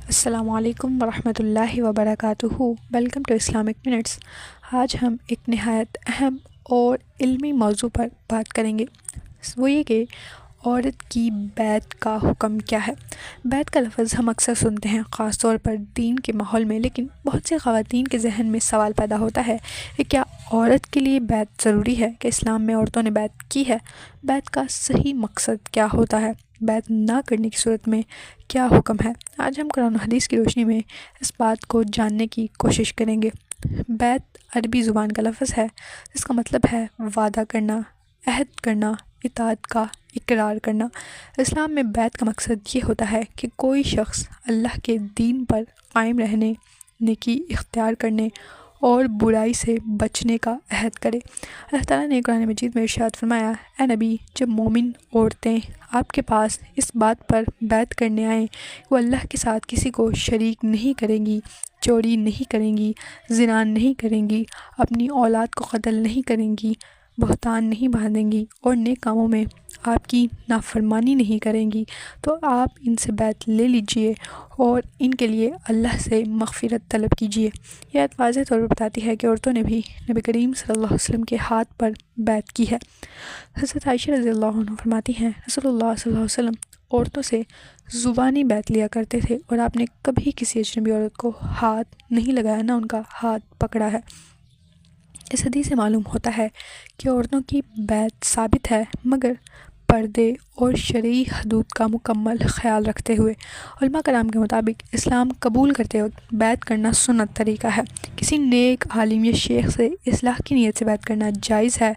السلام علیکم ورحمۃ اللہ وبرکاتہ۔ Welcome to Islamic minutes. آج ہم ایک نہایت اہم اور علمی موضوع پر بات کریں گے، وہ یہ کہ عورت کی بیعت کا حکم کیا ہے۔ بیعت کا لفظ ہم اکثر سنتے ہیں، خاص طور پر دین کے ماحول میں، لیکن بہت سی خواتین کے ذہن میں سوال پیدا ہوتا ہے کہ کیا عورت کے لیے بیعت ضروری ہے؟ کہ اسلام میں عورتوں نے بیعت کی ہے؟ بیعت کا صحیح مقصد کیا ہوتا ہے؟ بیعت نہ کرنے کی صورت میں کیا حکم ہے؟ آج ہم قرآن و حدیث کی روشنی میں اس بات کو جاننے کی کوشش کریں گے۔ بیعت عربی زبان کا لفظ ہے، جس کا مطلب ہے وعدہ کرنا، عہد کرنا، اطاعت کا اقرار کرنا۔ اسلام میں بیعت کا مقصد یہ ہوتا ہے کہ کوئی شخص اللہ کے دین پر قائم رہنے، نیکی اختیار کرنے اور برائی سے بچنے کا عہد کرے۔ اللہ تعالیٰ نے قرآن مجید میں ارشاد فرمایا، اے نبی، جب مومن عورتیں آپ کے پاس اس بات پر بیعت کرنے آئیں کہ وہ اللہ کے ساتھ کسی کو شریک نہیں کریں گی، چوری نہیں کریں گی، زنا نہیں کریں گی، اپنی اولاد کو قتل نہیں کریں گی، بہتان نہیں باندھیں گی اور نیک کاموں میں آپ کی نافرمانی نہیں کریں گی، تو آپ ان سے بیعت لے لیجئے اور ان کے لیے اللہ سے مغفرت طلب کیجئے۔ یہ آیت واضح طور پر بتاتی ہے کہ عورتوں نے بھی نبی کریم صلی اللہ علیہ وسلم کے ہاتھ پر بیعت کی ہے۔ حضرت عائشہ رضی اللہ عنہ فرماتی ہیں، رسول اللہ صلی اللہ علیہ وسلم عورتوں سے زبانی بیعت لیا کرتے تھے اور آپ نے کبھی کسی اجنبی عورت کو ہاتھ نہیں لگایا، نہ ان کا ہاتھ پکڑا ہے۔ اس حدیث سے معلوم ہوتا ہے کہ عورتوں کی بیعت ثابت ہے، مگر پردے اور شرعی حدود کا مکمل خیال رکھتے ہوئے۔ علماء کرام کے مطابق اسلام قبول کرتے وقت بیعت کرنا سنت طریقہ ہے۔ کسی نیک عالم یا شیخ سے اصلاح کی نیت سے بیعت کرنا جائز ہے،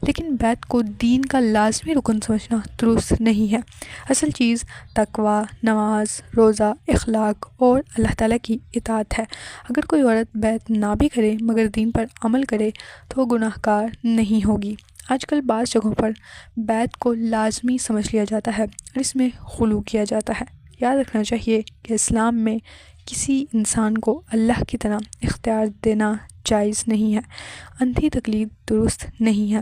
لیکن بیعت کو دین کا لازمی رکن سمجھنا درست نہیں ہے۔ اصل چیز تقویٰ، نماز، روزہ، اخلاق اور اللہ تعالیٰ کی اطاعت ہے۔ اگر کوئی عورت بیعت نہ بھی کرے مگر دین پر عمل کرے تو وہ گناہ گار نہیں ہوگی۔ آج کل بعض جگہوں پر بیعت کو لازمی سمجھ لیا جاتا ہے اور اس میں غلو کیا جاتا ہے۔ یاد رکھنا چاہیے کہ اسلام میں کسی انسان کو اللہ کی طرح اختیار دینا جائز نہیں ہے۔ اندھی تقلید درست نہیں ہے۔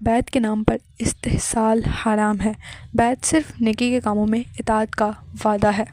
بیعت کے نام پر استحصال حرام ہے۔ بیعت صرف نیکی کے کاموں میں اطاعت کا وعدہ ہے۔